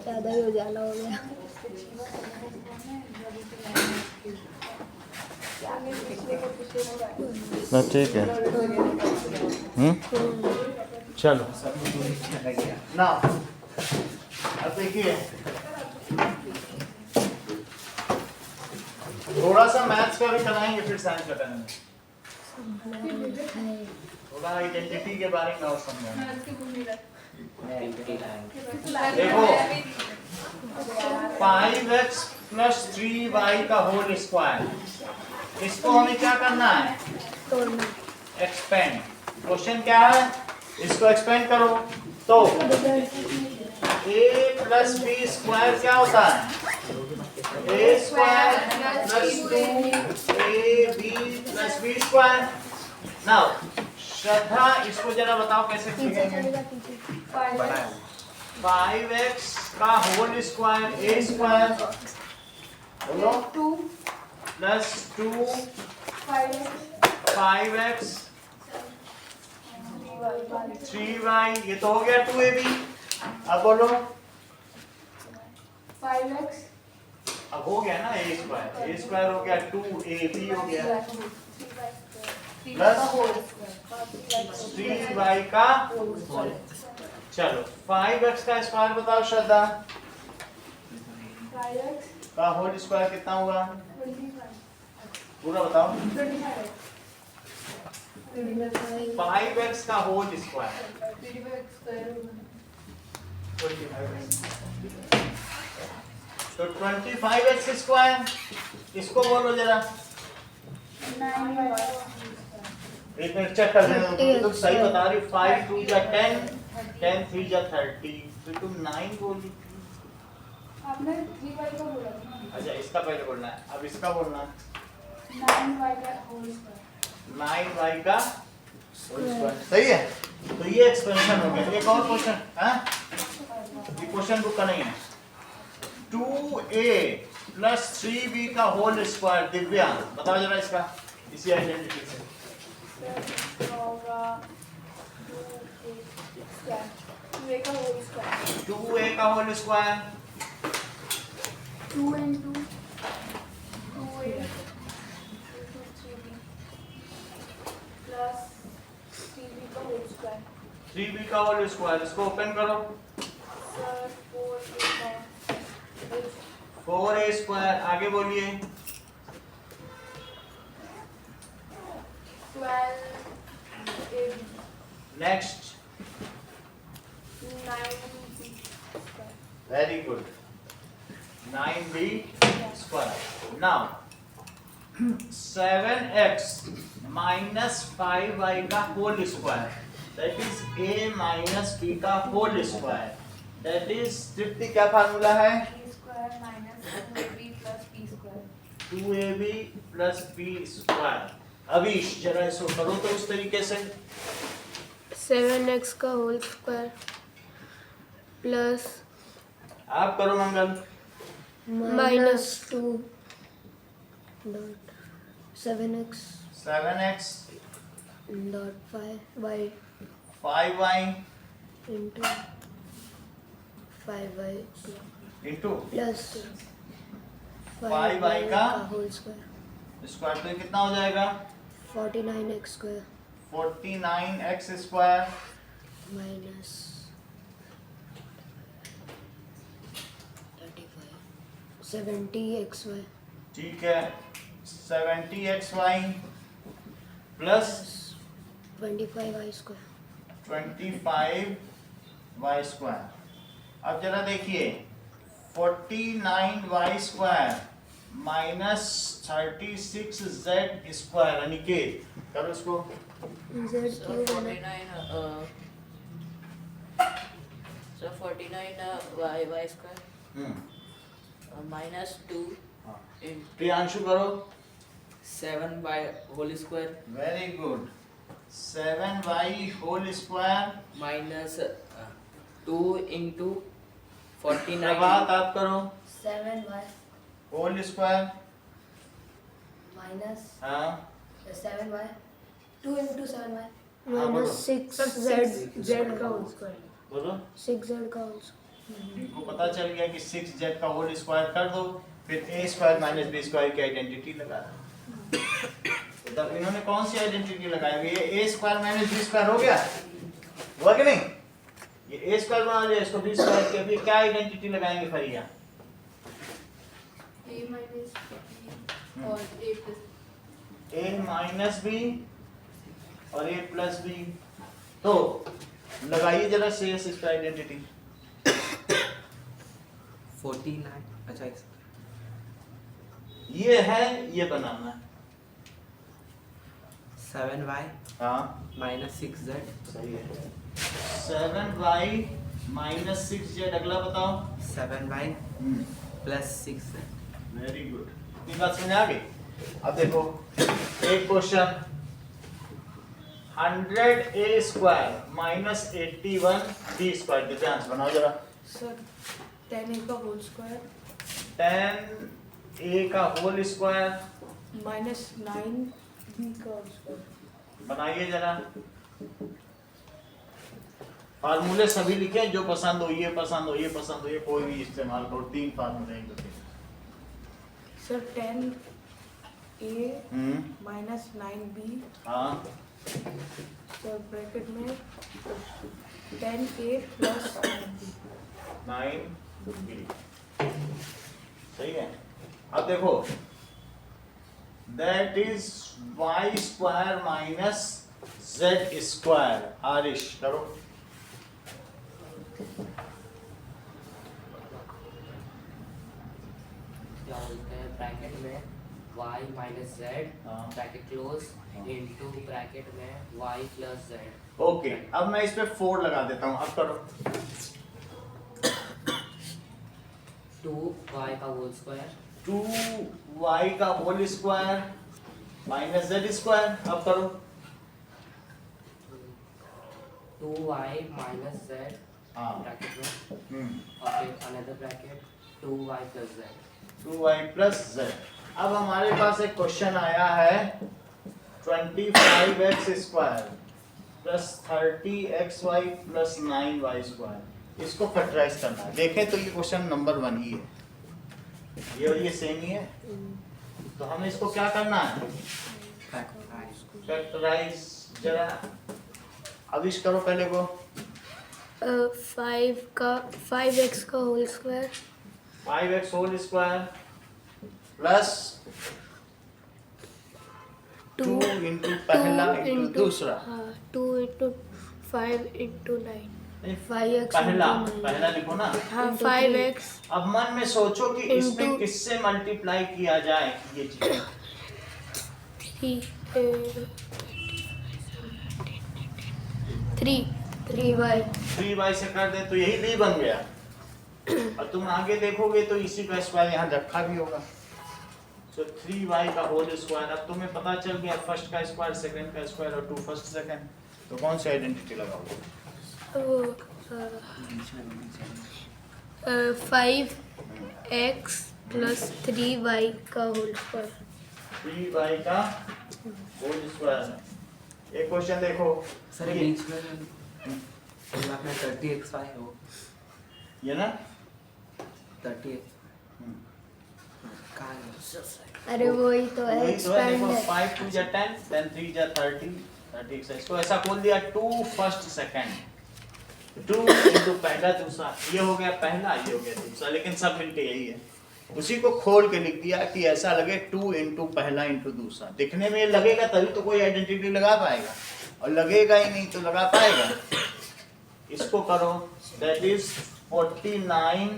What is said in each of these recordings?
ज़्यादा ही उजाला हो गया। ना ठीक है। चलो ना, अब देखिए थोड़ा सा मैथ्स का भी कराएंगे, फिर साइंस का करेंगे। थोड़ा आइडेंटिटी के बारे में और समझाएंगे। देखो 5x + 3y का होल स्क्वायर, इसको हमें क्या करना है? एक्सपेंड। क्वेश्चन क्या है? इसको एक्सपेंड करो तो a + b स्क्वायर क्या होता है? a square + 2ab + b square. Now Shraddha, इसको जरा बताओ कैसे लिखेंगे? 5x का होल स्क्वायर a स्क्वायर बोलो 2 + 2 5x 3y, ये तो हो गया 2ab। अब बोलो 5x, अब हो गया ना a स्क्वायर हो गया 2ab हो गया प्लस 3y का। चलो 5x का स्क्वायर बताओ श्रद्धा, 5x का होल स्क्वायर कितना हुआ? 25, पूरा बताओ। 25, 5x का होल स्क्वायर 25 स्क्वायर होगा। 25x, तो 25x स्क्वायर, इसको बोलो जरा। 9y, एक मिनट चेक कर लेना, तुम सही बता रही हो। 5 2 जा 10, 10 3 जा 30, फिर तुम 9 बोली। आपने 3y का बोला था। अच्छा इसका पहले बोलना है, अब इसका बोलना है। 9y का होल स्क्वायर। 9y का होल स्क्वायर, सही है। तो ये एक्सपेंशन हो गया। एक और क्वेश्चन है, ये क्वेश्चन बुक का नहीं है। 2a + 3b का होल स्क्वायर, दिव्या बताओ जरा इसका, इसी आइडेंटिटी से। होगा 2a स्क्वायर, 2a का होल स्क्वायर, 2a का whole square 2 into 2a into 3b plus 3b का होल स्क्वायर। 3b का होल स्क्वायर, इसको ओपन करो। सर 4a स्क्वायर, आगे बोलिए। 12ab, next 9b square. Very good, 9b square. Now 7x - 5y का whole square, that is a - b का whole square, that is Tripti क्या formula है? b square minus 2ab plus b square. 2ab + b square. Abhish जरा इसको करो तो उस तरीके से। 7x का होल स्क्वायर प्लस आप करो मंगल। -2 dot 7x 7x dot 5y 5y into 5y into plus 5y का होल स्क्वायर स्क्वायर, तो ये कितना हो जाएगा? 49x square 49x square minus 35 70xy ठीक है, 70xy plus 25y square 25y square. अब जरा देखिए 49y square minus 36z square. Aniket करो इसको। z क्यूब है ना 49 y square minus 2 into Priyanshu करो। 7 by whole square very good, 7y whole square. minus 2 into 49 प्रभात आप करो। 7y होल स्क्वायर minus हाँ 7y 2 into 7y हाँ, बोलो। माइनस 6z z का होल स्क्वायर। बोलो। 6z का होल स्क्वायर इनको पता चल गया कि 6z का होल स्क्वायर कर दो, फिर a square minus b square की आइडेंटिटी लगा दो। तब इन्होंने कौन सी आइडेंटिटी लगाई? ये a square minus b square हो गया, हुआ कि नहीं? ये a स्क्वायर बना लिया, इसको b स्क्वायर के, अभी क्या आइडेंटिटी लगाएंगे फरिया? A minus B और A plus a minus b और a प्लस b। तो लगाइए जरा शेष इस पर आइडेंटिटी। 49 अच्छा ये है, ये बनाना है। 7y हाँ माइनस 6z सही है। 7y माइनस 6z, अगला बताओ। 7y plus 6z। Very good, इतनी बात समझ आ गई? अब देखो एक question, 100a square minus 81b square, difference बनाओ जरा। सर 10a का होल स्क्वायर 10a का होल स्क्वायर माइनस 9b का होल स्क्वायर। बनाइए जरा। फार्मूले सभी लिखे, जो पसंद हो, ये पसंद हो, ये पसंद हो, ये कोई भी इस्तेमाल करो। 3 फार्मूले हैं तो। सर 10a माइनस 9b, हाँ सर ब्रैकेट में 10a प्लस 9b। 9b सही है। अब देखो that is y square minus z square. Aarish करो। क्या बोलते हैं ब्रैकेट में y माइनस जेड हाँ। ब्रैकेट क्लोज इनटू ब्रैकेट में y प्लस जेड। ओके, अब मैं इस पे 4 लगा देता हूँ। अब करो। 2y का होल स्क्वायर 2y का whole square minus z square. अब करो। 2y माइनस जेड हाँ ब्रैकेट में और फिर another bracket 2y plus Z. 2y plus z। अब हमारे पास एक क्वेश्चन आया है 25x square plus 30xy plus 9y square. इसको फैक्टराइज करना है। देखें तो ये क्वेश्चन नंबर 1 ही है, ये और ये सेम ही है। तो हमें इसको क्या करना है? फैक्टराइज। जरा अविश करो पहले को। 5x का whole square 5x whole square plus 2 into पहला इंटू दूसरा। 2 इंटू 5 इंटू 9। नहीं, 5x पहला लिखो ना। हाँ 5x। अब मन में सोचो कि इसमें Into- किससे मल्टीप्लाई किया जाए ये चीज। 3y 3y से कर दे तो यही b बन गया। और तुम आगे देखोगे तो इसी का स्क्वायर यहाँ रखा भी होगा। तो 3y का होल स्क्वायर। अब तुम्हें पता चल गया फर्स्ट का स्क्वायर, सेकंड का स्क्वायर और 2 फर्स्ट सेकंड। तो कौन सी आइडेंटिटी लगाओगे? 5x प्लस 3y का होल स्क्वायर। 3y का होल स्क्वायर। एक क्वेश्चन देखो। सर ये- बीच में आपने 30xy हो ये ना 30x कहाँ है? अरे वही तो है, वही तो है। एक्सपेंड देखो है। 5 2 जा 10 then 3 जा 30 30 इसको ऐसा खोल दिया 2 फर्स्ट सेकंड। 2 इंटू पहला दूसरा, ये हो गया पहला, ये हो गया दूसरा, लेकिन सब मिलके यही है। उसी को खोल के लिख दिया कि ऐसा लगे 2 इंटू पहला इंटू दूसरा। दिखने में लगेगा तभी तो कोई आइडेंटिटी लगा पाएगा, और लगेगा ही नहीं तो लगा पाएगा। इसको करो, that is 49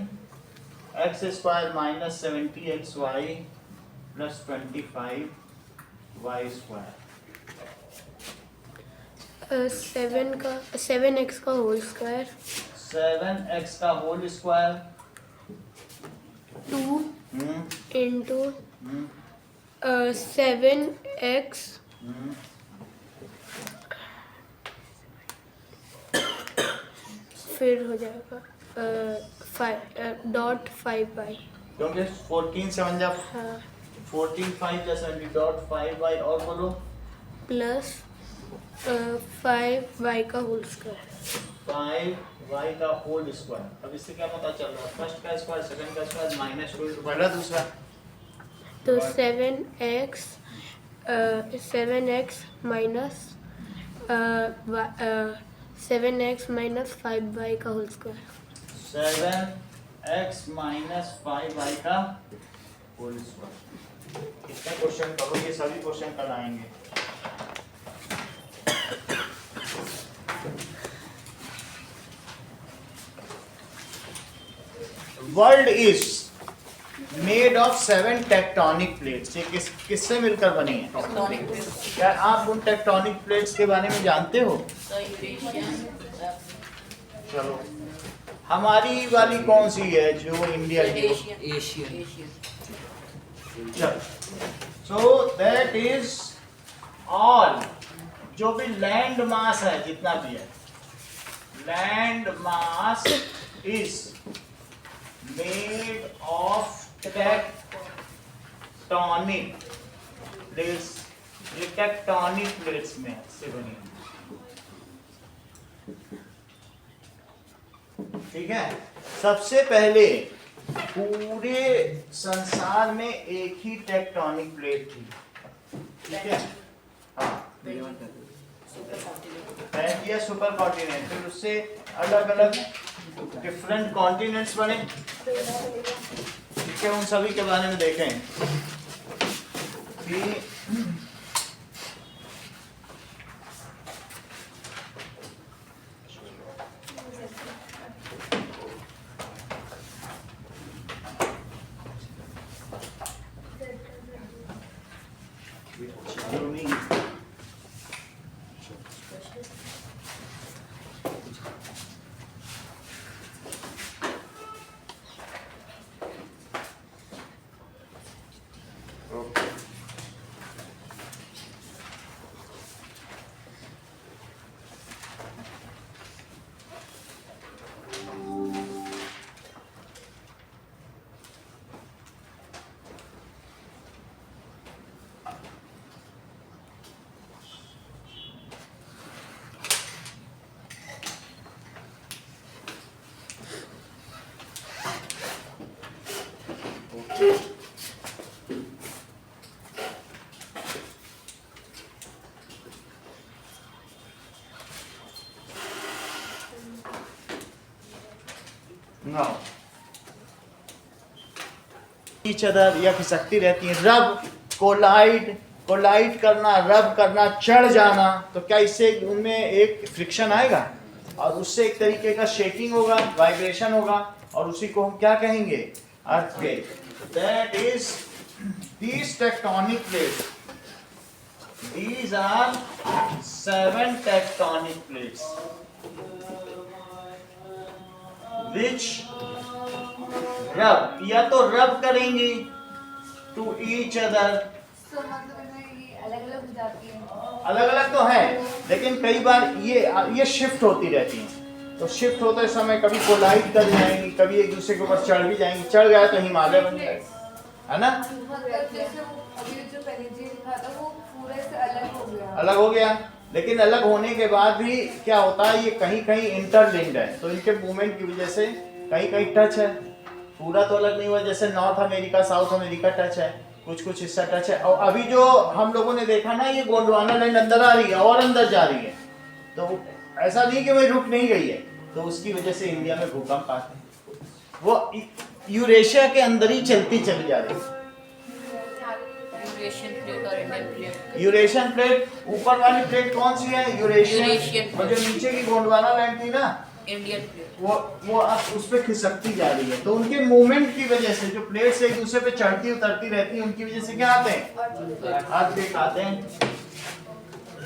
x square minus 70 x y plus 25 y square. 7x का होल स्क्वायर 7x का whole square 2 hmm into hmm 7x hmm फिर हो जाएगा 5.5y। क्योंकि 14 7 जा हाँ 14 5 जा 70.5 वाई, और बोलो प्लस 5y का होल स्क्वायर। 5y का होल स्क्वायर। अब इससे क्या पता चल रहा है? फर्स्ट का स्क्वायर, सेकंड का स्क्वायर, माइनस 2 इंटू पहला दूसरा। तो 7x minus 7x minus 5y का whole square. 7x minus 5y का होल स्क्वायर। कितने क्वेश्चन करोगे? सभी क्वेश्चन कल आएंगे। World is made of 7 tectonic plates. ये किससे मिलकर बनी है? Tectonic plates. क्या आप उन टेक्टोनिक प्लेट्स के बारे में जानते हो? तो यूरेशियन, चलो, हमारी वाली कौन सी है जो इंडिया की हो? एशियन। चलो, सो दैट इज ऑल। जो भी लैंड मास है, जितना भी है, land mass is made of tectonic plates. ये टेक्टोनिक प्लेट्स में से बनी है। ठीक है। सबसे पहले पूरे संसार में एक ही टेक्टोनिक प्लेट थी। ठीक है। हाँ, पहले सुपर कॉन्टिनेंट, फिर उससे अलग अलग डिफरेंट कॉन्टिनेंट्स बने। ठीक है, उन सभी के बारे में देखें कि ईच अदर या खिसकती रहती हैं। रब, कोलाइड करना, रब करना, चढ़ जाना, तो क्या इससे उनमें एक फ्रिक्शन आएगा और उससे एक तरीके का शेकिंग होगा, वाइब्रेशन होगा, और उसी को हम क्या कहेंगे? Earthquake. That is these tectonic plates, these are 7 tectonic plates which rub या तो रब करेंगे टू ईच अदर। अलग अलग हो जाती है। अलग अलग तो है, लेकिन कई बार ये शिफ्ट होती रहती हैं। तो शिफ्ट होते समय कभी कोलाइड कर जाएंगी, कभी एक दूसरे के ऊपर चढ़ भी जाएंगी। चढ़ गया तो हिमालय बन जाएगा, है ना? मतलब जैसे वो अभी जो पहले जी था वो पूरे से अलग हो गया। अलग हो गया, लेकिन अलग होने के बाद भी क्या होता है, ये कहीं कहीं इंटरलिंक्ड है। तो इनके मूवमेंट की वजह से कहीं कहीं टच है। पूरा तो अलग नहीं हुआ, जैसे north America, south America touch है, कुछ कुछ हिस्सा टच है। और अभी जो हम लोगों ने देखा ना, ये गोंडवाना लैंड अंदर आ रही है और अंदर जा रही है। तो ऐसा नहीं कि वही रुक नहीं गई है। तो उसकी वजह से इंडिया में भूकंप आते हैं। वो यूरेशिया के अंदर ही चलती चली जा रही है। यूरेशियन प्लेट और इंडियन प्लेट। यूरेशियन प्लेट, ऊपर वाली प्लेट कौन सी है? यूरेशियन। यूरेशियन। और जो नीचे की गोंडवाना लैंड थी ना, इंडियन प्लेट। वो अब उस पे खिसकती जा रही है। तो उनके मूवमेंट की वजह से जो प्लेट्स एक दूसरे पे चढ़ती उतरती रहती है, उनकी वजह से क्या आते हैं? अर्थक्वेक आते हैं।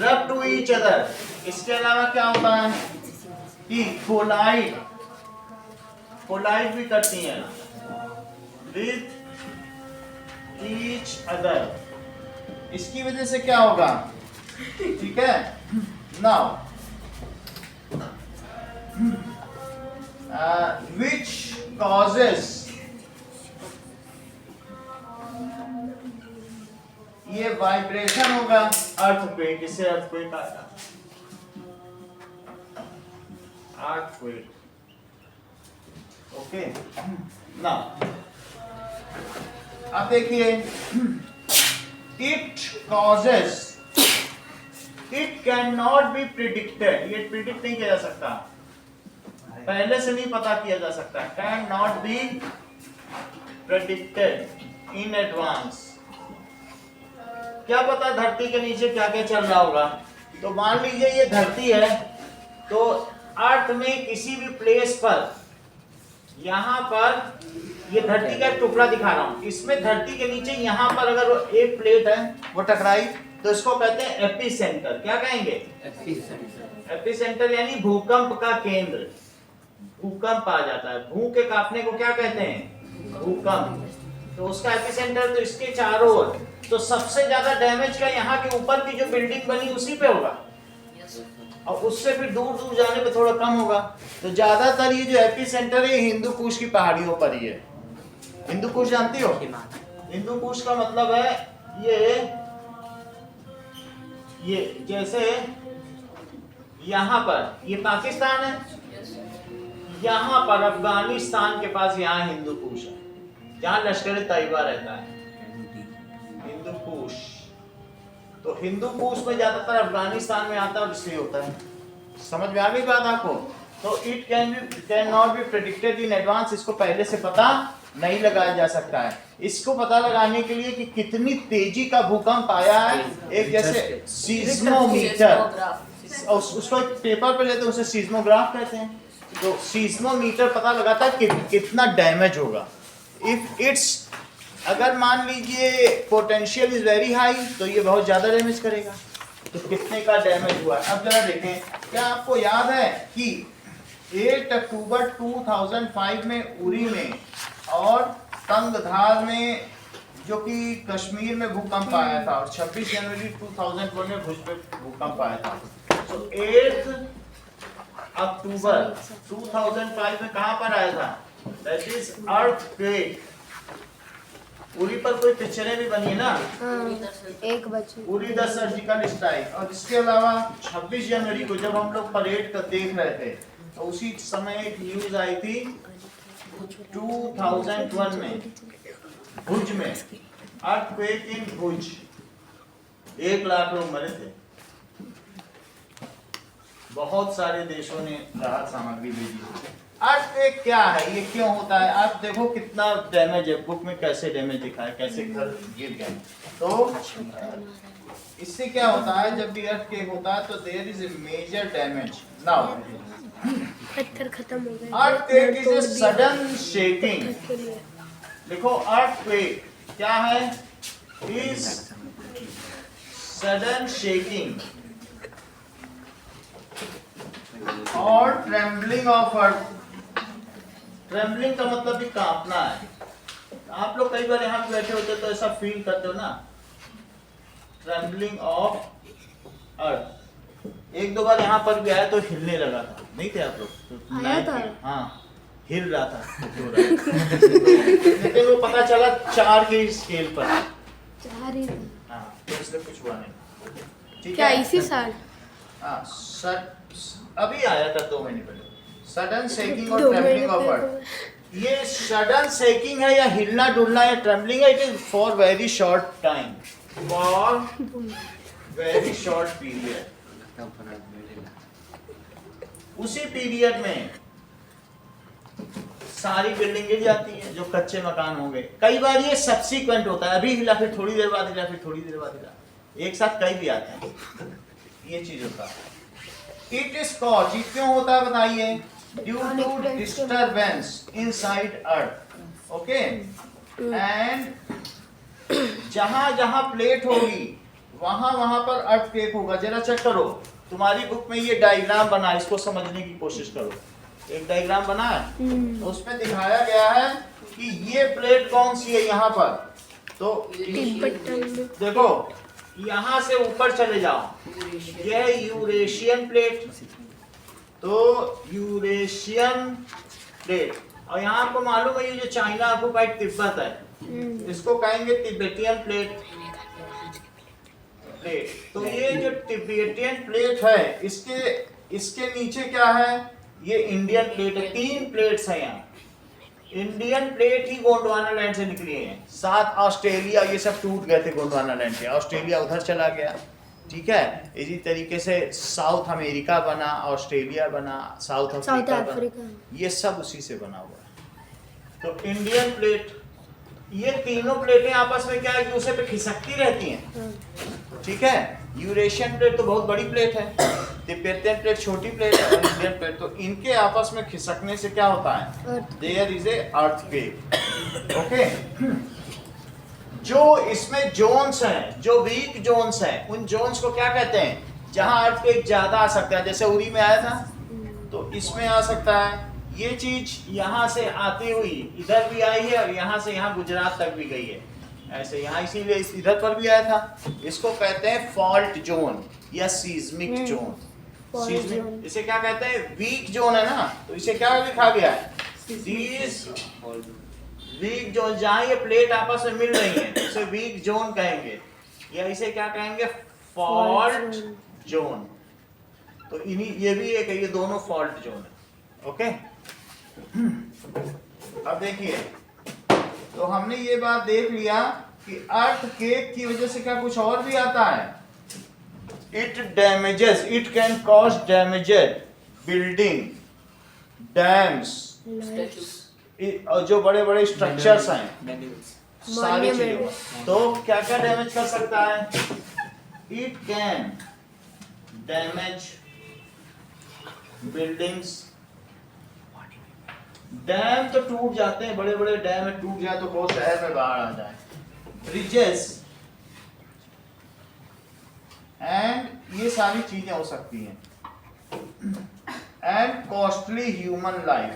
रब टू ईच अदर। इसके अलावा क्या होता है कि कोलाइड भी करती हैं विद ईच अदर। इसकी वजह से क्या होगा? ठीक है, नाउ which causes, ये वाइब्रेशन होगा, अर्थक्वेक। इससे अर्थक्वेक आएगा। earthquake. ओके ना, अब देखिए, it causes, it can not be predicted, ये प्रिडिक्ट नहीं किया जा सकता, पहले से नहीं पता किया जा सकता, can not be predicted in advance. क्या पता धरती के नीचे क्या क्या चल रहा होगा। तो मान लीजिए ये धरती है, तो अर्थ में किसी भी प्लेस पर, यहाँ पर ये धरती का एक टुकड़ा दिखा रहा हूं, इसमें धरती के नीचे यहाँ पर अगर एक प्लेट है वो टकराई तो इसको कहते हैं एपी सेंटर। क्या कहेंगे? एपी सेंटर यानी भूकंप का केंद्र। भूकंप आ जाता है, भू के कांपने को क्या कहते हैं? भूकंप। तो उसका एपिसेंटर तो इसके चारों ओर, तो सबसे ज्यादा डैमेज का यहाँ के ऊपर की जो बिल्डिंग बनी उसी पे होगा, और उससे फिर दूर दूर जाने पे थोड़ा कम होगा। तो ज्यादातर ये जो एपिसेंटर है हिंदू कुश की पहाड़ियों पर ही है। हिंदू कुश जानती हो? हिंदू कुश का मतलब है ये जैसे यहाँ पर ये पाकिस्तान है, यहाँ पर अफगानिस्तान के पास यहाँ हिंदू कुश है, जहाँ लश्कर तैयबा रहता है, हिंदू कुश। तो हिंदू कुश में ज्यादातर अफगानिस्तान में आता है और इसलिए होता है। समझ में आ गई बात आपको? तो it can not be predicted in advance, इसको पहले से पता नहीं लगाया जा सकता है। इसको पता लगाने के लिए कि कितनी तेजी का भूकंप आया है, एक जैसे सीस्मोमीटर, उसको पेपर पे लेते हैं, उसे सीस्मोग्राफ कहते हैं। तो सीस्मोमीटर पता लगाता है कि कितना डैमेज होगा। इफ इट्स, अगर मान लीजिए पोटेंशियल इज वेरी हाई, तो ये बहुत ज्यादा डैमेज करेगा। तो कितने का डैमेज हुआ? अब जरा देखें, क्या आपको याद है कि 8 अक्टूबर 2005 में उरी में और तंगधार में, जो कि कश्मीर में भूकंप आया था, और 26 जनवरी 2001 में भुज पे भूकंप आया था। तो 8 अक्टूबर 2005 में कहां पर आया था? That is earthquake. उरी पर कोई पिक्चरें भी बनी है ना, 1 बजे उरी द सर्जिकल स्ट्राइक। और इसके अलावा 26 जनवरी को जब हम लोग परेड का देख रहे थे, तो उसी समय एक न्यूज आई थी 2001 में भुज में, अर्थक्वेक इन भुज, 1 लाख लोग मरे थे। बहुत सारे देशों ने राहत सामग्री भेजी। अर्थक्वेक क्या है, ये क्यों होता है? आप देखो कितना डैमेज है, बुक में कैसे डैमेज दिखा है, कैसे घर गिर गए। तो इससे क्या होता है, जब भी अर्थक्वेक होता है तो there is a major damage. Now पत्थर खत्म हो गए। Earthquake is a sudden shaking. देखो अर्थक्वेक क्या है? इज सडन शेकिंग और ट्रेम्बलिंग ऑफ अर्थ। ट्रेम्बलिंग का मतलब भी कांपना है। आप लोग कई बार यहाँ पे बैठे होते तो ऐसा फील करते हो ना, ट्रेम्बलिंग ऑफ अर्थ। 1-2 बार यहाँ पर भी आया तो हिलने लगा था, नहीं थे आप लोग? तो आया था? हाँ, हिल रहा था लेकिन वो पता चला 4 के स्केल पर। 4 ही था। हाँ, तो इसलिए कुछ हुआ नहीं। ठीक क्या है? इसी साल? हाँ, अभी आया था 2 महीने पहले। सडन शेकिंग और 2 ट्रेम्बलिंग ऑफ महीने अर्थ। ये सडन शेकिंग है या हिलना डुलना या ट्रेम्बलिंग है, it is for very short time, for very short period. उसी पीरियड में सारी बिल्डिंग गिर जाती है, जो कच्चे मकान होंगे। कई बार ये सब्सीक्वेंट होता है, अभी हिला फिर थोड़ी देर बाद हिला, फिर थोड़ी देर बाद हिला, एक साथ कई भी आते हैं, ये चीज होता है। इट इज कॉज, ये क्यों होता है बताइए? Due to disturbance inside earth. Okay, and जहां जहां प्लेट होगी वहां वहां पर अर्थक्वेक होगा। जरा चेक करो, तुम्हारी बुक में ये डायग्राम बना है, इसको समझने की कोशिश करो। एक डायग्राम बना है, तो उसमें दिखाया गया है कि ये प्लेट कौन सी है यहाँ पर। तो देखो, यहाँ से ऊपर चले जाओ, यह यूरेशियन प्लेट, तो यूरेशियन प्लेट। और यहाँ आपको मालूम है ये जो चाइना ऑक्युपाइड तिब्बत है, इसको कहेंगे तिब्बतियन प्लेट। तो ये जो तिब्बतियन प्लेट है, इसके नीचे क्या है? ये इंडियन प्लेट है, 3 प्लेट्स हैं यहाँ। इंडियन प्लेट ही गोंडवाना लैंड से निकली है। 7 ऑस्ट्रेलिया ये सब टूट गए थे गोंडवाना लैंड से, ऑस्ट्रेलिया उधर चला गया, ठीक है। इसी तरीके से साउथ अमेरिका बना, ऑस्ट्रेलिया बना, साउथ अफ्रीका बना, ये सब उसी से बना हुआ है। तो इंडियन प्लेट, ये तीनों प्लेटें आपस में क्या एक दूसरे पे खिसकती रहती हैं, ठीक है। यूरेशियन प्लेट तो बहुत बड़ी प्लेट है, तिब्बतियन प्लेट छोटी प्लेट है, और इंडियन प्लेट, तो इनके आपस में खिसकने से क्या होता है, there is a earthquake. Okay, जो इसमें जोन्स हैं, जो वीक जोन्स हैं, उन जोन्स को क्या कहते हैं, जहां अर्थक्वेक ज्यादा आ सकता है। जैसे उरी में आया था तो इसमें आ सकता है। ये चीज यहाँ से आती हुई इधर भी आई है और यहाँ से यहाँ गुजरात तक भी गई है, ऐसे यहाँ, इसीलिए इधर पर भी आया था। इसको कहते हैं फॉल्ट जोन या सीस्मिक जोन। सीस्मिक, इसे क्या कहते हैं, वीक जोन है ना, तो इसे क्या लिखा गया है, वीक जोन। जहाँ ये प्लेट आपस में मिल रही है उसे वीक जोन कहेंगे, या इसे क्या कहेंगे, फॉल्ट जोन। तो इन्हीं, ये भी एक है, ये दोनों फॉल्ट जोन है। ओके, अब देखिए, तो हमने ये बात देख लिया कि अर्थक्वेक की वजह से क्या कुछ और भी आता है। It damages, it can cause damages building, dams, और जो बड़े बड़े स्ट्रक्चर्स हैं, सारी चीजों। तो क्या क्या डैमेज कर सकता है, it can damage buildings. Dam तो टूट जाते हैं, बड़े बड़े डैम में टूट जाए तो बहुत शहर में बाढ़ आ जाए। ब्रिजेस, एंड ये सारी चीजें हो सकती हैं। And costly human life,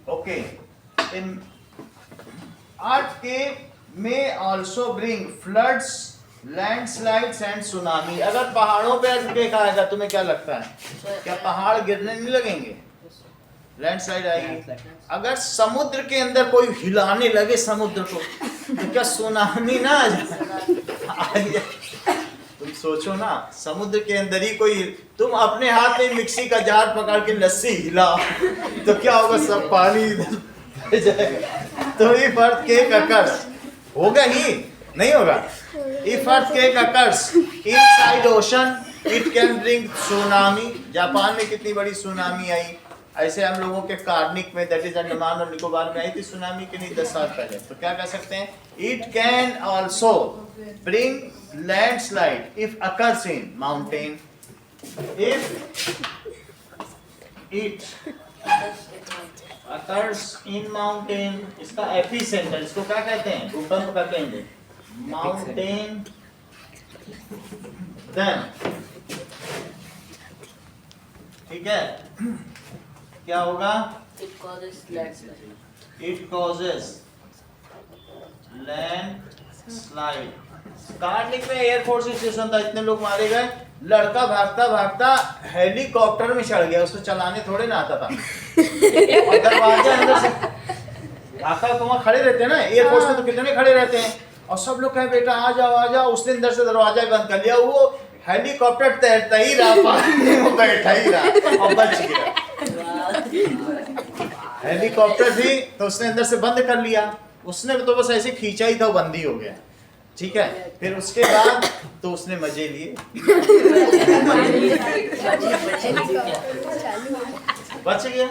okay. In earthquake may also bring floods, landslides and tsunami। अगर पहाड़ों पे अर्थक्वेक आएगा तुम्हें क्या लगता है, क्या पहाड़ गिरने नहीं लगेंगे, लैंडस्लाइड आएगी। अगर समुद्र के अंदर कोई हिलाने लगे समुद्र को, तो क्या सुनामी ना आ जाए। तुम सोचो ना, समुद्र के अंदर ही कोई, तुम अपने हाथ में मिक्सी का जार पकड़ के लस्सी हिलाओ तो क्या होगा, सब पानी इधर जाएगा। तो ये अर्थक्वेक अकर्स होगा ही नहीं होगा। If earthquake occurs inside ocean it can bring tsunami. Japan में कितनी बड़ी सुनामी आई, ऐसे हम लोगों के कार्निक में, दैट इज अंडमान और निकोबार में आई थी सुनामी के नहीं 10 साल पहले। तो क्या कह सकते हैं, it can also bring landslide if occurs in mountain. If it occurs in mountain, इसका एपिसेंटर, इसको क्या कहते हैं, भूकंप का केंद्र, माउंटेन। देन ठीक है, क्या होगा, It causes landslide. It causes landslide. Karnik में एयरफोर्स स्टेशन था, इतने लोग मारे गए, लड़का भागता भागता हेलीकॉप्टर में चढ़ गया, उसको चलाने थोड़े ना आता था। और दरवाजा अंदर से भागता, तो वहाँ खड़े रहते हैं ना एयरफोर्स में, तो कितने खड़े रहते हैं, और सब लोग कहे बेटा आ जाओ आ जाओ। उसने अंदर से दरवाजा बंद कर लिया, वो हेलीकॉप्टर तैरता ही रहा, पानी में बैठा ही रहा और बच गया। हेलीकॉप्टर थी तो उसने अंदर से बंद कर लिया, उसने तो बस ऐसे खींचा ही था, वो बंद ही हो गया, ठीक है। फिर उसके बाद तो उसने मजे लिए, बच गया।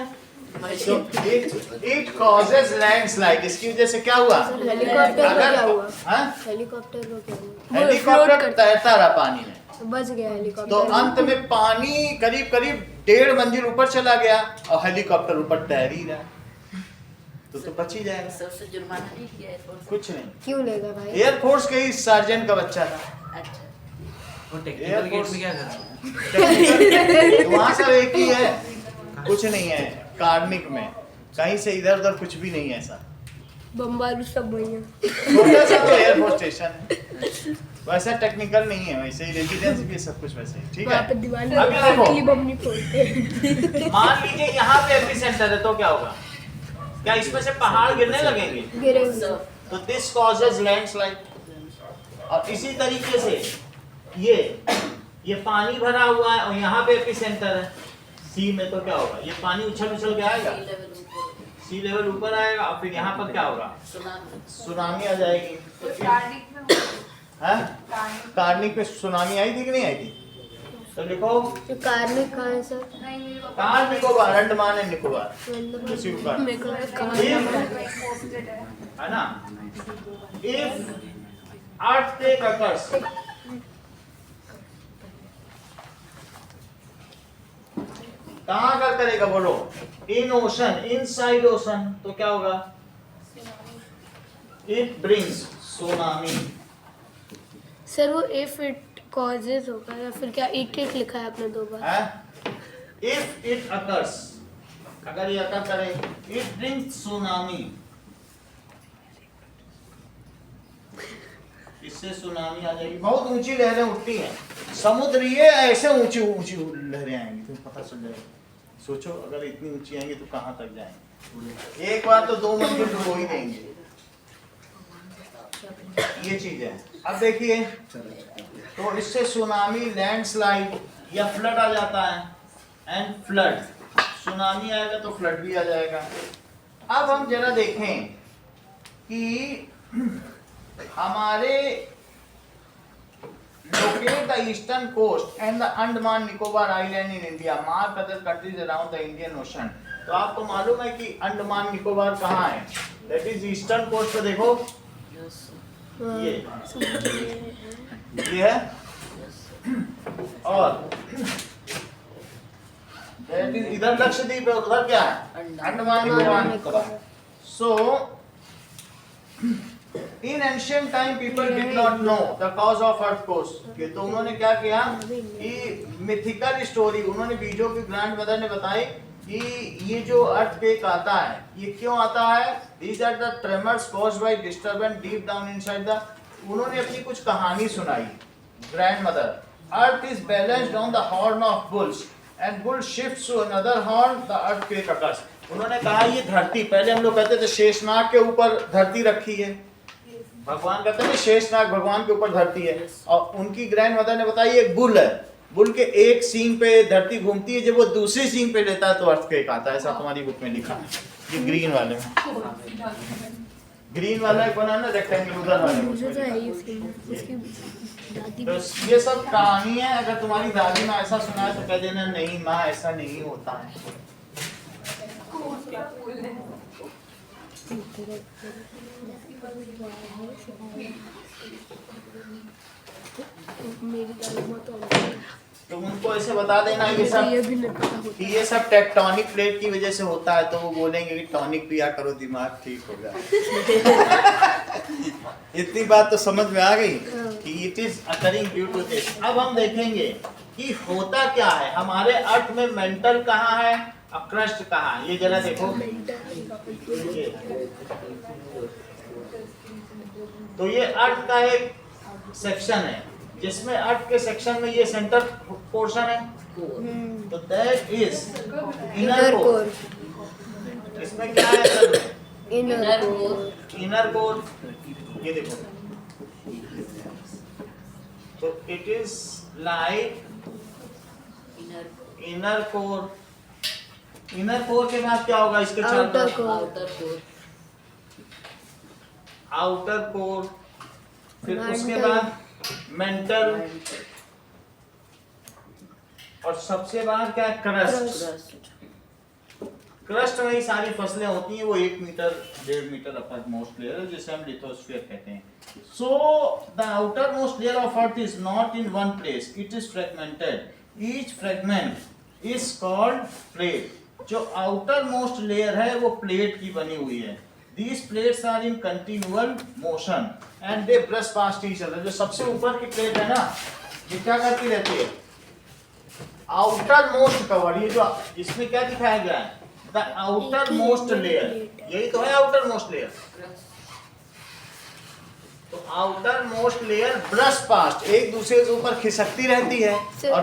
इट कॉजेस लैंडस्लाइड, इसकी वजह से क्या हुआ, हेलीकॉप्टर तैरता रहा पानी में, बच गया हेलीकॉप्टर। तो अंत में पानी करीब करीब 1.5 मंजिल ऊपर चला गया और हेलीकॉप्टर ऊपर तैर ही रहा, तो बच ही जाएगा। सबसे जुर्माना नहीं किया एयरफोर्स। कुछ नहीं, क्यों लेगा भाई, एयरफोर्स के ही सर्जन का बच्चा था। अच्छा, वो टेक्निकल गेट में क्या कर रहा वहाँ सब एक ही है, कुछ नहीं है कार्निक में, कहीं से इधर उधर कुछ भी नहीं है ऐसा, बम्बारू सब भैया। छोटा सा तो एयरफोर्स स्टेशन है, वैसा टेक्निकल नहीं है, वैसे ही रेजिडेंस भी सब कुछ वैसे ही, ठीक वहाँ पे है। दीवार अभी देखो, पे बम नहीं फोड़ते। मान लीजिए यहाँ पे एपिसेंटर है तो क्या होगा, क्या इसमें से पहाड़ गिरने लगेंगे, गिरेंगे। तो दिस कॉजेज लैंडस्लाइड। और इसी तरीके से ये पानी भरा हुआ है और यहाँ पे एपिसेंटर है सी में, तो क्या होगा, ये पानी उछल उछल के आएगा, सी लेवल ऊपर आएगा और फिर यहाँ पर क्या होगा, सुनामी आ जाएगी। तो कार्निक में होगा। है कार्निक कार्निक पे सुनामी आई थी कि नहीं आई थी? तो लिखो जो कार्निक कहाँ है सर? नहीं मेरे को कार निकोबार, अंडमान एंड निकोबार, मतलब उसी को कार, मेरे को कहाँ पोस्टेड है। है ना। इफ earthquake occurs, कहाँ कर करेगा बोलो, इन ओशन, इनसाइड ओशन, तो क्या होगा, इट ब्रिंग्स सुनामी। सर वो इफ इट कॉजेज होगा या फिर क्या इट लिखा है आपने 2 बार? है इफ इट अकर्स, अगर ये अकर करे, इट ब्रिंग्स सुनामी, इससे सुनामी आ जाएगी, बहुत ऊंची लहरें उठती हैं, समुद्र ये ऐसे ऊंची ऊंची लहरें आएंगी, तुम्हें पता चल जाएगा। सोचो अगर इतनी ऊंची आएंगी तो कहां तक जाएंगे, एक बार तो 2 मंजिल डुबो ही देंगे, ये चीज है। अब देखिए, तो इससे सुनामी, लैंडस्लाइड या फ्लड आ जाता है, एंड फ्लड, सुनामी आएगा तो फ्लड भी आ जाएगा। अब हम जरा देखें कि हमारे locate the eastern coast and the Andaman Nicobar Island in India, mark other countries around the Indian Ocean। तो आपको मालूम है कि अंडमान निकोबार कहाँ है, दैट इज ईस्टर्न कोस्ट पे, देखो ये है, और दैट इज इधर लक्षद्वीप है, उधर क्या है, अंडमान निकोबार। सो In ancient time people did not know the cause of earthquakes, तो उन्होंने क्या किया कि मिथिकल स्टोरी, उन्होंने बीजों की ग्रैंडमदर ने बताई कि ये जो अर्थक्वेक आता है ये क्यों आता है, these are the tremors caused by disturbance deep down inside the, उन्होंने अपनी कुछ कहानी सुनाई grandmother, earth is balanced on the horn of bulls and bull shifts to another horn the earthquake occurs. उन्होंने कहा ये धरती, पहले हम लोग कहते थे शेषनाग के ऊपर धरती रखी है, भगवान कहते हैं शेषनाग भगवान के ऊपर धरती है, और उनकी ग्रैंड मदर ने बताया एक बुल है, बुल के एक सींग पे धरती घूमती है, जब वो दूसरी सींग पे लेता है तो अर्थक्वेक आता है, ऐसा तुम्हारी बुक में लिखा है, ये ग्रीन वाले में, ग्रीन वाला एक बना ना रेक्टेंगल उधर वाले में। मुझे तो है ही उसकी दादी तो ये सब कहानी है, अगर तुम्हारी दादी माँ ऐसा सुना है तो कह देना नहीं माँ ऐसा नहीं होता है। मेरी दादी माँ तो तुम उनको ऐसे बता देना ये सब, ये भी नहीं पता होता। कि ये सब टेक्टोनिक प्लेट की वजह से होता है, तो वो बोलेंगे कि टॉनिक पिया करो दिमाग ठीक हो जाए। इतनी बात तो समझ में आ गई कि it is occurring due to this. अब हम देखेंगे कि होता क्या है, हमारे अर्थ में मेंटल कहाँ है और क्रस्ट कहाँ है, ये जरा देखो। तो ये अर्थ का एक सेक्शन है जिसमें अर्थ के सेक्शन में ये सेंटर पोर्शन है, तो दैट इज इनर कोर। इसमें क्या है sir? Inner core. Inner core, ये देखो, तो it is like inner core. Inner core के बाद क्या होगा इसके आउटर चारों? कोर। आउटर कोर, फिर उसके Mental। बाद मेंटल, और सबसे बाद क्या है? क्रस्ट। क्रस्ट में ही सारी फसलें होती हैं, वो 1 metre 1.5 metre uppermost layer है जिसे हम लिथोस्फीयर कहते हैं। So the outermost layer of earth is not in one place, it is fragmented. Each fragment is called plate. जो आउटर मोस्ट लेयर है वो प्लेट की बनी हुई है। These plates are in continual motion and they brush past each other। जो सबसे ऊपर की प्लेट है ना, ये क्या करती रहती है? आउटर मोस्ट कवर, ये जो इसमें क्या दिखाया गया है? द आउटर मोस्ट लेयर, यही तो है आउटर मोस्ट लेयर। तो outermost layer brush past, एक दूसरे के ऊपर खिसकती रहती है। सर, और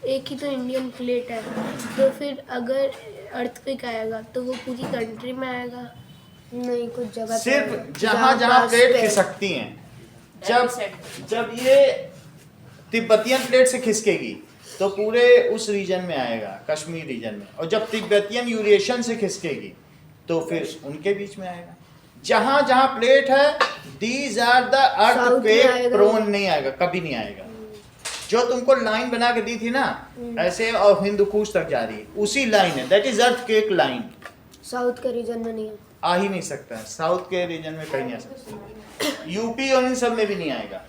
एक ही तो इंडियन प्लेट है, तो फिर अगर अर्थक्वेक आएगा तो वो पूरी कंट्री में आएगा? नहीं, कुछ जगह सिर्फ जहां जहां प्लेट खिसकती हैं, जब ये तिब्बतियन प्लेट से खिसकेगी तो पूरे उस रीजन में आएगा, कश्मीर रीजन में, और जब तिब्बतियन यूरेशियन से खिसकेगी तो फिर उनके बीच में आएगा। जहां जहां प्लेट है these are the earthquake prone नहीं आएगा, कभी नहीं आएगा। जो तुमको लाइन बना के दी थी ना ऐसे और हिंदुकुश तक जा रही है, उसी लाइन है, that is earthquake line. South के रीजन में नहीं आ ही नहीं सकता है, साउथ के रीजन में कहीं नहीं आ सकता, यूपी और इन सब में भी नहीं आएगा।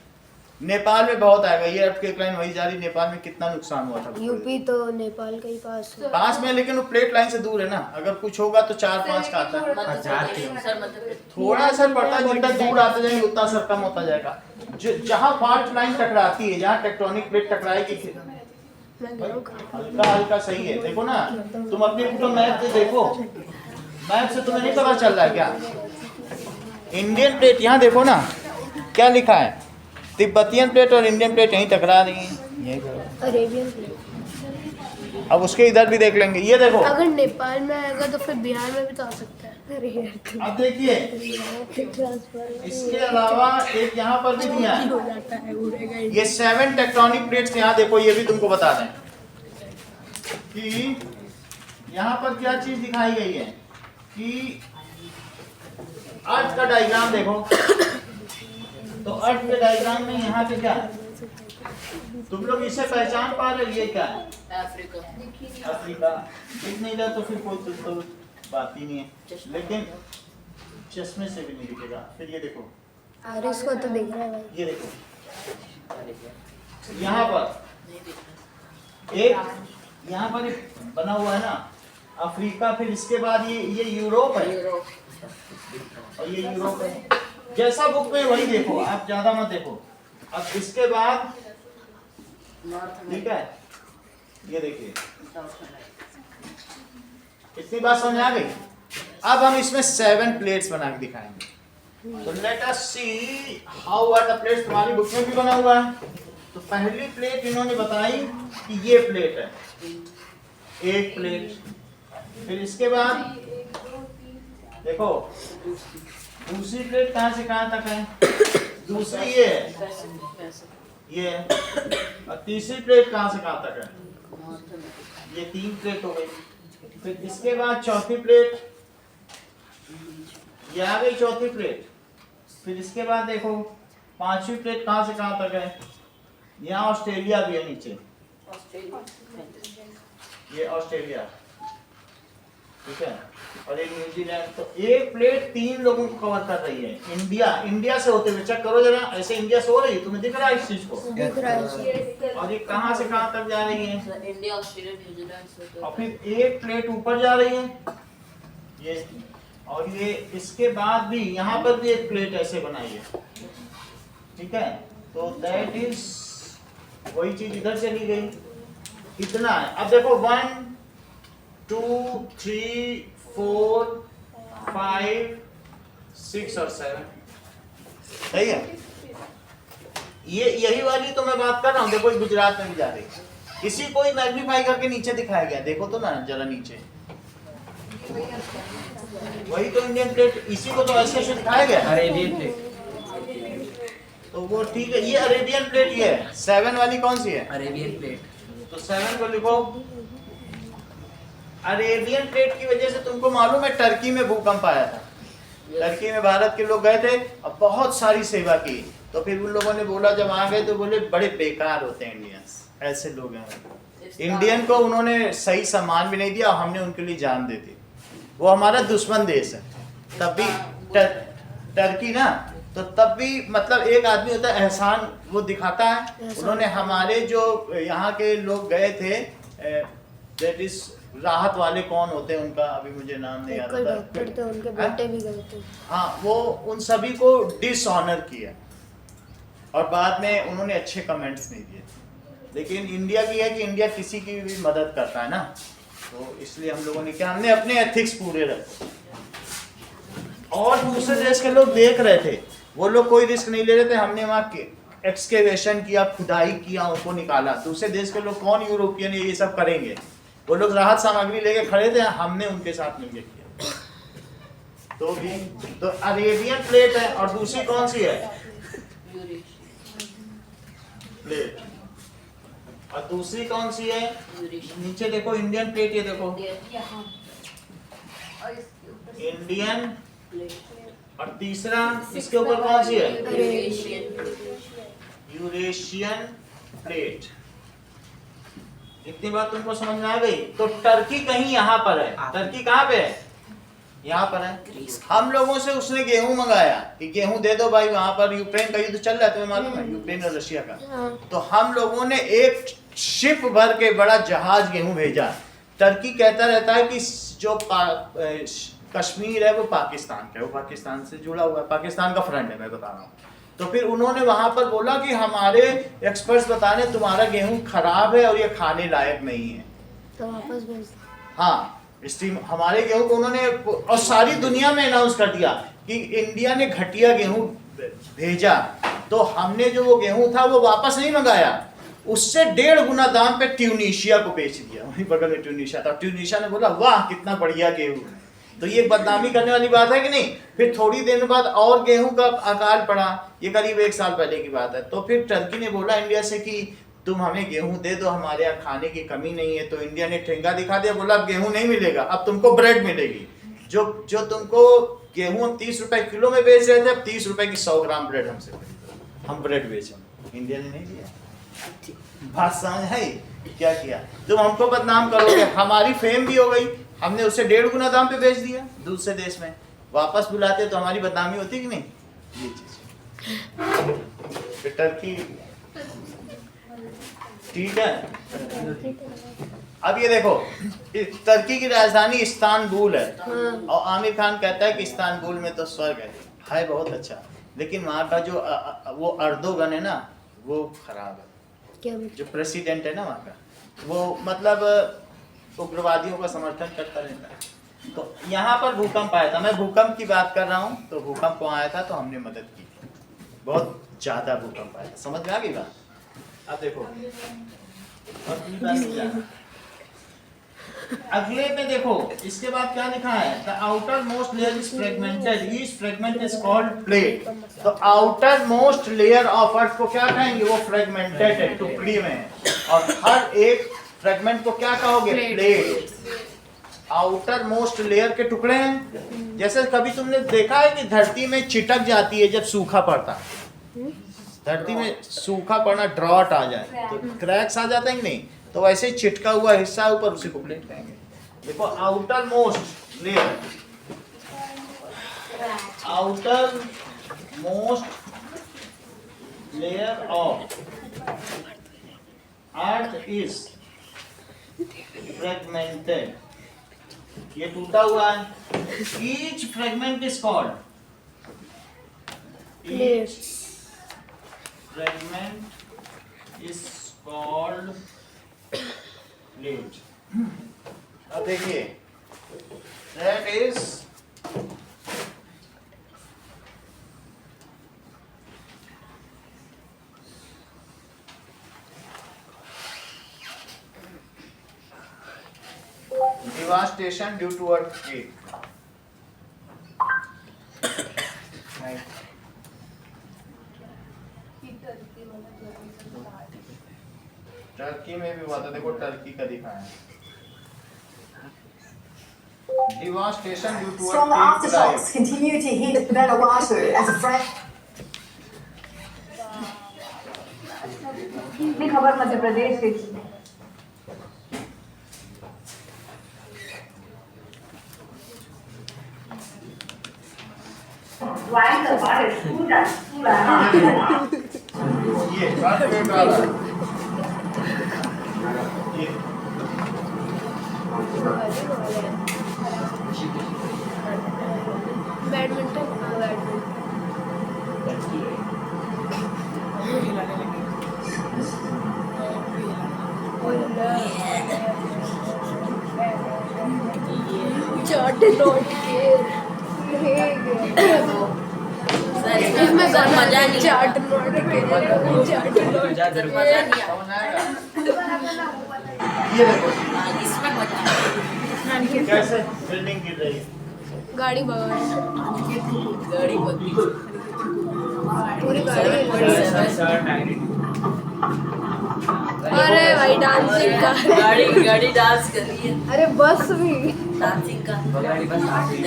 नेपाल में बहुत आएगा, ये अर्थक्वेक लाइन वही जा रही, नेपाल में कितना नुकसान हुआ था। यूपी तो नेपाल के ही पास है। पास में, लेकिन वो प्लेट लाइन से दूर है ना, अगर कुछ होगा तो 4-5 का आता है, थोड़ा असर पड़ता है, जितना दूर आते जाएंगे उतना असर कम होता जाएगा। जहाँ फॉल्ट लाइन टकराती है, जहाँ टेक्टोनिक प्लेट टकराएगी, हल्का हल्का सही है। देखो ना, तुम अपनी फोटो मैप से देखो, मैप से तुम्हें नहीं पता चल रहा है क्या? इंडियन प्लेट यहाँ देखो ना, क्या लिखा है, तिब्बतियन प्लेट और इंडियन प्लेट यहीं टकरा रही है, अरेबियन प्लेट। अब उसके इधर भी देख लेंगे, ये देखो। अगर नेपाल में आएगा तो फिर बिहार में भी तो आ सकता है। अब देखिए, इसके अलावा एक यहाँ पर भी दिया है, ये 7 टेक्टोनिक प्लेट्स यहाँ देखो, ये भी तुमको बता दें कि यहाँ पर क्या चीज दिखाई गई है कि अर्थ का डायग्राम देखो, तो अर्थ के डायग्राम में यहाँ पे क्या है, तुम लोग इसे पहचान पा रहे, ये क्या है? अफ्रीका। दिख नहीं रहा तो फिर कोई तो बात ही नहीं है, लेकिन चश्मे से भी नहीं दिखेगा। फिर ये देखो, आरिस को तो दिख रहा है भाई, ये देखो यहाँ पर एक, यहाँ पर एक बना हुआ है ना अफ्रीका, फिर इसके बाद ये यूरोप है, और ये यूरोप है। जैसा बुक में वही देखो, आप ज्यादा मत देखो। अब इसके बाद ठीक है, ये देखिए, इतनी बात समझ आ गई। अब हम इसमें 7 प्लेट्स बना के दिखाएंगे। तो let us see how are the plates. तुम्हारी बुक में भी बना हुआ है। तो पहली प्लेट इन्होंने बताई कि ये प्लेट है, एक प्लेट। फिर इसके बाद देखो दूसरी प्लेट कहां से कहां तक है, दूसरी ये है, ये है। और तीसरी प्लेट कहां से कहां तक है, ये 3 प्लेट हो गई। फिर इसके बाद चौथी प्लेट, ये आ गई चौथी प्लेट। फिर इसके बाद देखो 5वीं प्लेट कहां से कहां तक है, यहाँ ऑस्ट्रेलिया भी है नीचे, ये ऑस्ट्रेलिया, ठीक है, और ये न्यूजीलैंड। तो एक प्लेट 3 लोगों को कवर कर रही है। इंडिया से होते हुए चेक करो जरा, ऐसे इंडिया से हो रही है, तुम्हें दिख रहा है इस चीज को? दिख रहा है। और ये कहां से कहां तक जा रही है, इंडिया, ऑस्ट्रेलिया, न्यूजीलैंड से। और फिर एक प्लेट ऊपर जा रही है ये, और ये इसके बाद भी यहाँ पर भी एक प्लेट ऐसे बनाई है, ठीक है। तो दैट इज वही चीज इधर चली गई, इतना है। अब देखो 1 2 3 4 5 6 और 7, सही है। ये यही वाली तो मैं बात कर रहा हूँ। देखो गुजरात में भी जा रही है, इसी को ही मैग्नीफाई करके नीचे दिखाया गया, देखो तो ना जरा नीचे, वही तो इंडियन प्लेट, इसी को तो ऐसे ऐसे दिखाया गया, अरेबियन प्लेट। तो वो ठीक है। ये अरेबियन प्लेट ये है। 7 वाली कौन सी है, अरेबियन प्लेट। तो 7 को लिखो। अरेबियन प्लेट की वजह से तुमको मालूम है टर्की में भूकंप आया था। टर्की में भारत के लोग गए थे और बहुत सारी सेवा की, तो फिर उन लोगों ने बोला, जब आ गए तो बोले बड़े बेकार होते हैं इंडियंस, ऐसे लोग हैं। इंडियन को उन्होंने सही सम्मान भी नहीं दिया और हमने उनके लिए जान दे दी। वो हमारा दुश्मन देश है। तब भी टर्की ना, तो तब भी मतलब एक आदमी होता है एहसान, वो दिखाता है। उन्होंने हमारे जो यहाँ के लोग गए थे, दैट इज राहत वाले कौन होते हैं उनका अभी मुझे नाम नहीं याद आता, डॉक्टर थे, उनके बेटे भी गए थे। हाँ, वो उन सभी को डिसऑनर किया और बाद में उन्होंने अच्छे कमेंट्स नहीं दिए। लेकिन इंडिया की है कि इंडिया किसी की भी मदद करता है ना, तो इसलिए हम लोगों ने क्या, हमने अपने एथिक्स पूरे रखे। और दूसरे देश के लोग देख रहे थे, वो लोग कोई रिस्क नहीं ले रहे थे। हमने वहाँ एक्सकेवेशन किया, खुदाई किया, उनको निकाला। दूसरे देश के लोग कौन यूरोपियन ये सब करेंगे, वो लोग राहत सामग्री लेके खड़े थे, हमने उनके साथ मिलकर किया। तो अरेबियन प्लेट है, और दूसरी कौन सी है, प्लेट। और दूसरी कौन सी है? नीचे देखो इंडियन प्लेट, ये देखो और इसके ऊपर इंडियन। और तीसरा इसके ऊपर कौन सी है? Eurasian plate. इतनी बात तुमको समझ में आ गई? तो टर्की कहीं यहाँ पर है। टर्की कहाँ पे है? यहाँ पर है। हम लोगों से उसने गेहूं मंगाया कि गेहूं दे दो भाई, वहां पर यूक्रेन का युद्ध चल रहा है, तुम्हें मालूम है, यूक्रेन और रशिया का। तो हम लोगों ने एक शिप भर के बड़ा जहाज गेहूं भेजा। टर्की कहता रहता है कि जो कश्मीर है वो पाकिस्तान का है, वो पाकिस्तान से जुड़ा हुआ है, पाकिस्तान का फ्रेंड है, मैं बता रहा हूँ। तो फिर उन्होंने वहां पर बोला कि हमारे एक्सपर्ट्स बता रहे तुम्हारा गेहूं खराब है और ये खाने लायक नहीं है, तो वापस भेज। हाँ स्टीम हमारे गेहूं को उन्होंने, और सारी दुनिया में अनाउंस कर दिया कि इंडिया ने घटिया गेहूं भेजा। तो हमने जो वो गेहूं था वो वापस नहीं मंगाया, उससे 1.5 गुना दाम पे ट्यूनीशिया को बेच दिया। वहीं बगल में ट्यूनीशिया था, ट्यूनीशिया ने बोला वाह कितना बढ़िया गेहूं है। तो ये बदनामी करने वाली बात है कि नहीं? फिर थोड़ी देर बाद और गेहूं का अकाल पड़ा, ये करीब 1 साल पहले की बात है। तो फिर टर्की ने बोला इंडिया से कि तुम हमें गेहूं दे दो, हमारे यहाँ खाने की कमी नहीं है। तो इंडिया ने ठेंगा दिखा दिया, बोला अब गेहूं नहीं मिलेगा, अब तुमको ब्रेड मिलेगी। जो तुमको गेहूं हम 30 रुपए किलो में बेच रहे थे, अब 30 रुपए की 100 ग्राम ब्रेड हमसे हम ब्रेड बेचें। इंडिया ने नहीं दिया। बात समझ है? क्या किया? तुम हमको बदनाम करोगे, हमारी फेम भी हो गई, हमने उसे 1.5 गुना दाम पे बेच दिया दूसरे देश में। वापस बुलाते तो हमारी बदनामी होती कि नहीं? ये चीज टर्की ठीक है। अब ये देखो, टर्की की राजधानी इस्तानबुल है, और आमिर खान कहता है कि इस्तानबुल में तो स्वर्ग है बहुत अच्छा, लेकिन वहाँ का जो वो अर्दोगन है ना, वो खराब है। क्या? जो प्रेसिडेंट है ना वहाँ का, वो मतलब उग्रवादियों का समर्थन करता रहता है। तो यहाँ पर भूकंप आया था, मैं भूकंप की बात कर रहा हूँ। तो भूकंप को आया था तो हमने मदद की, बहुत ज्यादा भूकंप आया था। समझ में आ गई बात? अब देखो अगले पे देखो, इसके बाद क्या लिखा है? The outermost layer is fragmented, each fragment is called plate. तो outermost layer of Earth को क्या कहेंगे? वो फ्रेगमेंटेड है, टुकड़ी में है, और हर एक फ्रेगमेंट को क्या कहोगे? प्लेट। आउटर मोस्ट लेयर के टुकड़े हैं। जैसे कभी तुमने देखा है कि धरती में चिटक जाती है जब सूखा पड़ता है, धरती में सूखा पड़ना, ड्रॉट आ जाए तो क्रैक्स आ जाते हैं कि नहीं? तो वैसे ही चिटका हुआ हिस्सा ऊपर, उसी को प्लेट कहेंगे। देखो outer most layer, outer most layer of earth is fragmented, ये टूटा हुआ है। Each fragment is called, each fragment is called plate. अब देखिए, that is devastation due to earthquake. Turkey में भी हुआ था, देखो टर्की का दिखाया है। Devastation due to Strong earthquake. aftershocks continue to hit Vanuatu as a fresh. खबर मध्य प्रदेश की।玩的华人突然啊！ ये earthquake आ रहा है। ये बैडमिंटन। चार्ट नॉट इसमें मजा नहीं। चार्ट नॉट मजा नहीं आया। समझ आएगा? ये देखो इसमें मजा आया। कैसे बिल्डिंग गिर रही है। गाड़ी भगा गाड़ी बदली। पूरी गाड़ी। अरे भाई डांसिंग का गाड़ी गाड़ी डांस कर रही है अरे बस भी डांसिंग का गाड़ी बस आ गई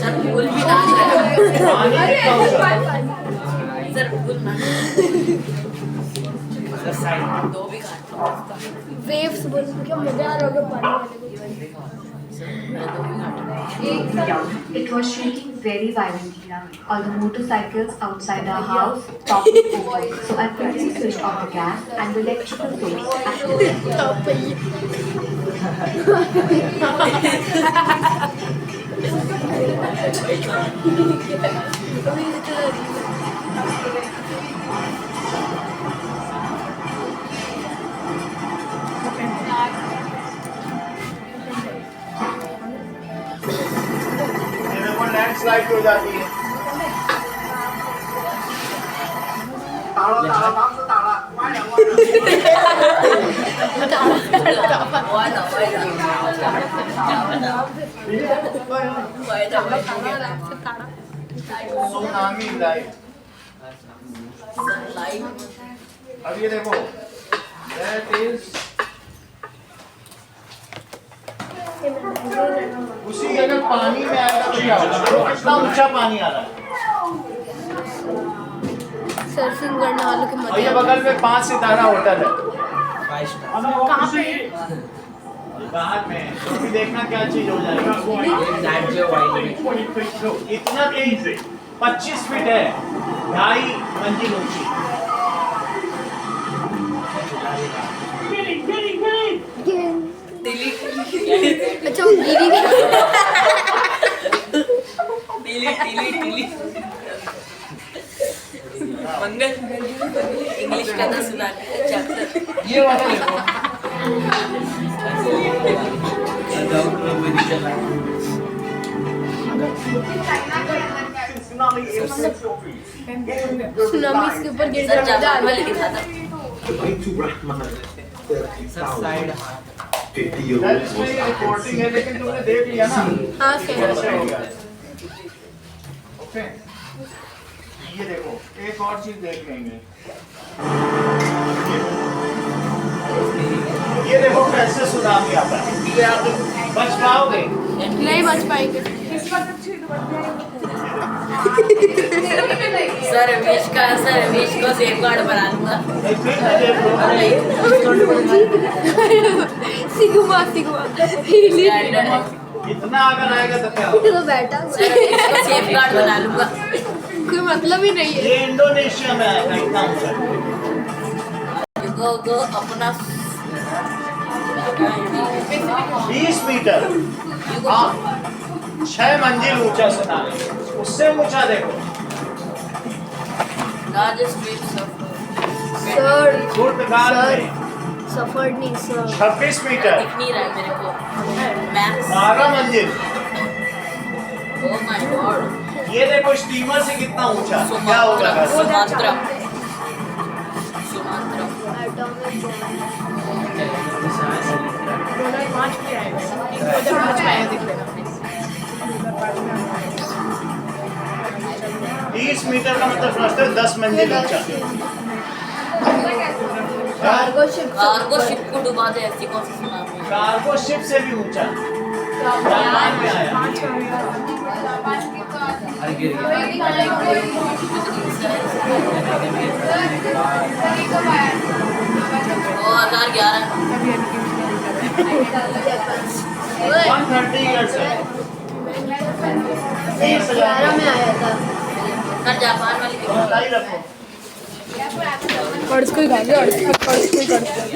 सर फूल भी डांस कर रहा पानी कितना ऊंचा है सर फूल ना सर साइड में दो भी काट वेव्स बोल क्या मजा आ रहा होगा पानी वाले को It was shaking very violently now. All the motorcycles outside our house toppled over. So I quickly switched off the gas and the electrical source activated. देखो लैंडस्लाइड हो जाती है सुनामी लाइव अब ये देखो दैट इज उसी अगर पानी में आएगा तो क्या होगा देखो कितना ऊंचा पानी आ रहा है सर्फिंग करने वालों के और ये मजे बगल में 5 सितारा होटल है 5 स्टार कहाँ पे बाहर में तो भी देखना क्या चीज हो जाएगी नाइट जो वाइड इतना तेज 25 फीट है 2.5 मंजिल ऊंची अच्छा वो गिरी टीली मंगल इंग्लिश का तो सुना चैप्टर ये वाला देखो सुनामी इसके ऊपर गिर सर जाता जापान वाले दिखा था सर साइड 50 year old इसमें ये रिपोर्टिंग है लेकिन तुमने देख लिया ना हाँ सर कैसे हो गया ओके ये देखो एक और चीज देख लेंगे ये देखो कैसे सुनामी आता है ये आप बच पाओगे नहीं बच पाएंगे सर रमेश को सेफगार्ड बना दूंगा एक फिर से देख लो सिगमा स्टैंडर्ड है इतना अगर आएगा तो क्या होगा तो बैठा हुआ सर रमेश को सेफगार्ड बना लूंगा कोई मतलब ही नहीं है ये इंडोनेशिया में आएगा इतना ऊंचा गो अपना 20 मीटर हाँ 6 मंजिल ऊंचा सुनामी उससे ऊंचा देखो लार्जेस्ट वेव सर पुर्तगाल में सफर नहीं सर 26 मीटर दिख नहीं रहा है मेरे को मैक्स 12 मंजिल ओह माय गॉड ये देखो स्टीमर से कितना ऊंचा क्या होगा सुमात्रा एटॉमिक 30 मीटर का मतलब समझते हो 10 मंजिल ऊंचा कार्गो शिप कार्गो शिप को डुबा दे ऐसी कौन सी सुनामी है? कार्गो शिप से भी ऊंचा जापान में आया अरे गिर गया 130 years है 11 में आया था सर जापान वाली बताई रखो पर्स कोई खा गया पर्स कोई